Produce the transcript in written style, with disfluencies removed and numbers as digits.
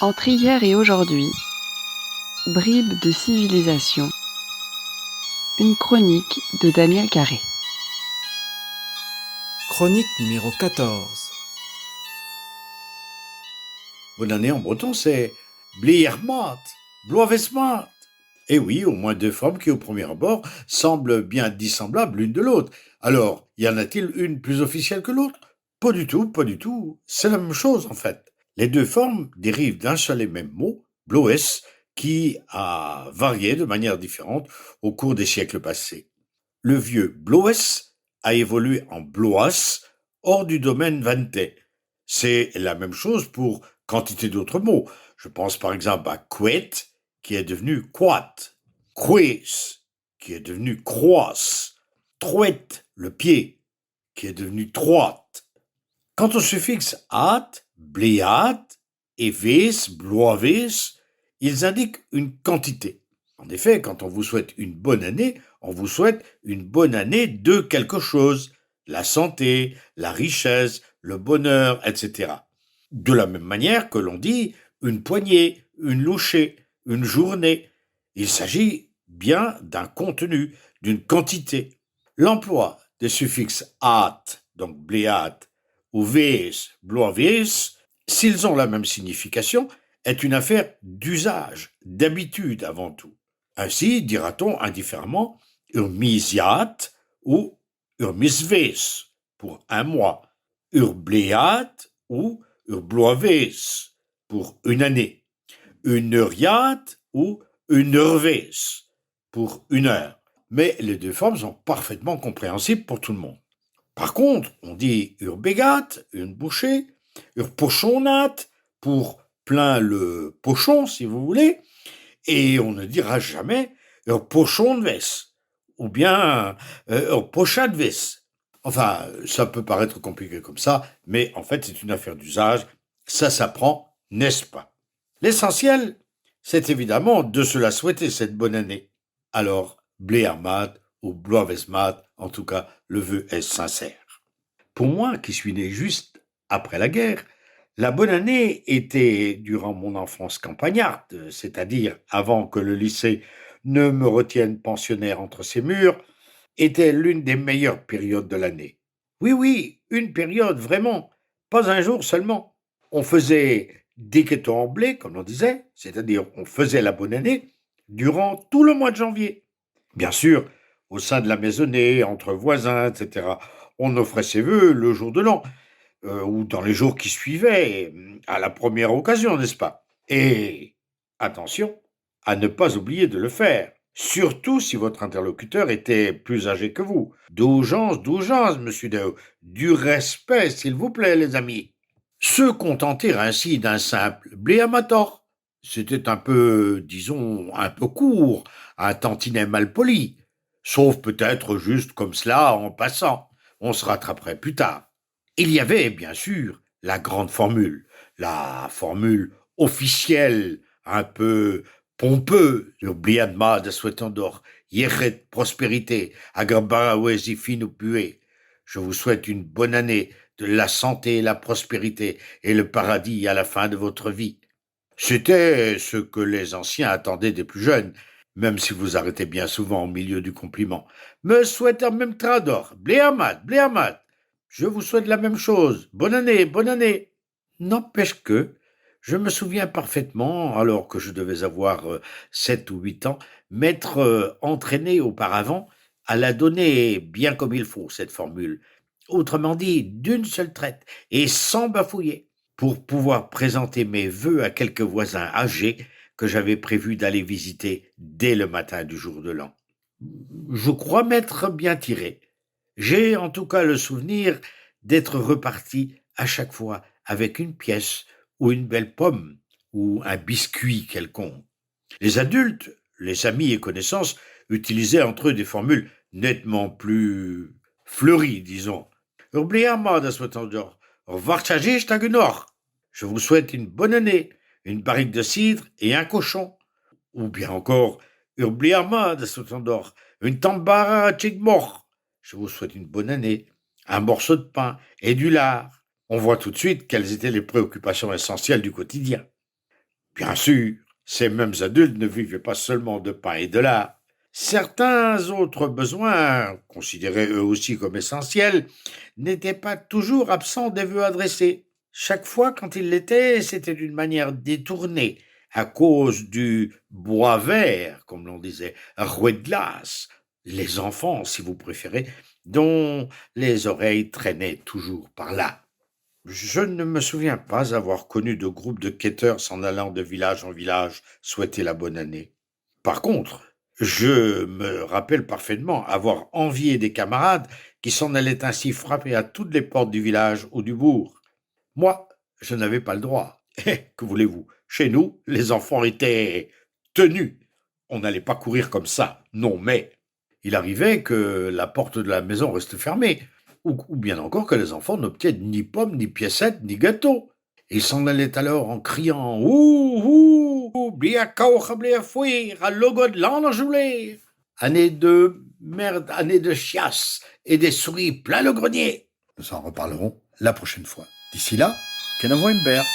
Entre hier et aujourd'hui, bribes de civilisation, une chronique de Daniel Carré. Chronique numéro 14. Bonne année en breton, c'est Bleermat, Bloavesmat. Et oui, au moins deux formes qui, au premier abord, semblent bien dissemblables l'une de l'autre. Alors, y en a-t-il une plus officielle que l'autre? Pas du tout, pas du tout. C'est la même chose, en fait. Les deux formes dérivent d'un seul et même mot, bloes, qui a varié de manière différente au cours des siècles passés. Le vieux bloes a évolué en bloas hors du domaine vantais. C'est la même chose pour quantité d'autres mots. Je pense par exemple à quet, qui est devenu quat, quies, qui est devenu croas, troet, le pied, qui est devenu troite. Quant au suffixe at, bléat et ves, bloaves, ils indiquent une quantité. En effet, quand on vous souhaite une bonne année, on vous souhaite une bonne année de quelque chose. La santé, la richesse, le bonheur, etc. De la même manière que l'on dit une poignée, une louchée, une journée. Il s'agit bien d'un contenu, d'une quantité. L'emploi des suffixes at, donc bléat, ou ves, bloaves, s'ils ont la même signification, est une affaire d'usage, d'habitude avant tout. Ainsi dira-t-on indifféremment urmisiat ou urmisves pour un mois, urbléat ou urbloaves pour une année, une heuriat ou une heurves pour une heure. Mais les deux formes sont parfaitement compréhensibles pour tout le monde. Par contre, on dit urbégat, une bouchée, urpochonat, pour plein le pochon, si vous voulez, et on ne dira jamais urpochonves, ou bien urpochadves. Enfin, ça peut paraître compliqué comme ça, mais en fait, c'est une affaire d'usage, ça s'apprend, n'est-ce pas? L'essentiel, c'est évidemment de se la souhaiter cette bonne année. Alors, Bleermat ou Bloavesmat, en tout cas, le vœu est sincère. Pour moi, qui suis né juste après la guerre, la bonne année était durant mon enfance campagnarde, c'est-à-dire avant que le lycée ne me retienne pensionnaire entre ses murs, était l'une des meilleures périodes de l'année. Oui, oui, une période vraiment, pas un jour seulement. On faisait des quêtons en blé, comme on disait, c'est-à-dire on faisait la bonne année durant tout le mois de janvier. Bien sûr, au sein de la maisonnée, entre voisins, etc., on offrait ses vœux le jour de l'an, ou dans les jours qui suivaient, à la première occasion, n'est-ce pas? Et attention à ne pas oublier de le faire, surtout si votre interlocuteur était plus âgé que vous. Dougeance, monsieur Deo. Du respect, s'il vous plaît, les amis. Se contenter ainsi d'un simple bléamator, c'était un peu, disons, un peu court, un tantinet mal poli, sauf peut-être juste comme cela en passant. On se rattraperait plus tard. Il y avait, bien sûr, la formule officielle, un peu pompeuse, Bliadma de Swetandor, Yechet prospérité, Agarbawezi finu pué. Je vous souhaite une bonne année, de la santé, la prospérité et le paradis à la fin de votre vie. C'était ce que les anciens attendaient des plus jeunes, même si vous arrêtez bien souvent au milieu du compliment. Me souhaite un même trador, Bléamat, Bléamat. Je vous souhaite la même chose. Bonne année, bonne année. N'empêche que, je me souviens parfaitement, alors que je devais avoir 7 ou 8 ans, m'être entraîné auparavant à la donner bien comme il faut, cette formule. Autrement dit, d'une seule traite et sans bafouiller, pour pouvoir présenter mes vœux à quelques voisins âgés que j'avais prévu d'aller visiter dès le matin du jour de l'an. Je crois m'être bien tiré. J'ai en tout cas le souvenir d'être reparti à chaque fois avec une pièce ou une belle pomme ou un biscuit quelconque. Les adultes, les amis et connaissances utilisaient entre eux des formules nettement plus fleuries, disons. Urbliama das Watandor, Varchagish Tagunor. Je vous souhaite une bonne année, une barrique de cidre et un cochon. Ou bien encore, Urbliama das Watandor, une tambara chigmor. Je vous souhaite une bonne année, un morceau de pain et du lard. On voit tout de suite quelles étaient les préoccupations essentielles du quotidien. Bien sûr, ces mêmes adultes ne vivaient pas seulement de pain et de lard. Certains autres besoins, considérés eux aussi comme essentiels, n'étaient pas toujours absents des vœux adressés. Chaque fois, quand ils l'étaient, c'était d'une manière détournée, à cause du bois vert, comme l'on disait, rouet de glace, les enfants, si vous préférez, dont les oreilles traînaient toujours par là. Je ne me souviens pas avoir connu de groupe de quêteurs s'en allant de village en village souhaiter la bonne année. Par contre, je me rappelle parfaitement avoir envié des camarades qui s'en allaient ainsi frapper à toutes les portes du village ou du bourg. Moi, je n'avais pas le droit. Que voulez-vous? Chez nous, les enfants étaient tenus. On n'allait pas courir comme ça. Non, mais il arrivait que la porte de la maison reste fermée, ou bien encore que les enfants n'obtiennent ni pommes, ni piécettes, ni gâteaux. Ils s'en allaient alors en criant ouh, ouh, blia kaucha, blia fouir, à logo de l'anjouler. Année de merde, année de chiasse et des souris plein le grenier. Nous en reparlerons la prochaine fois. D'ici là, qu'en avons une berre.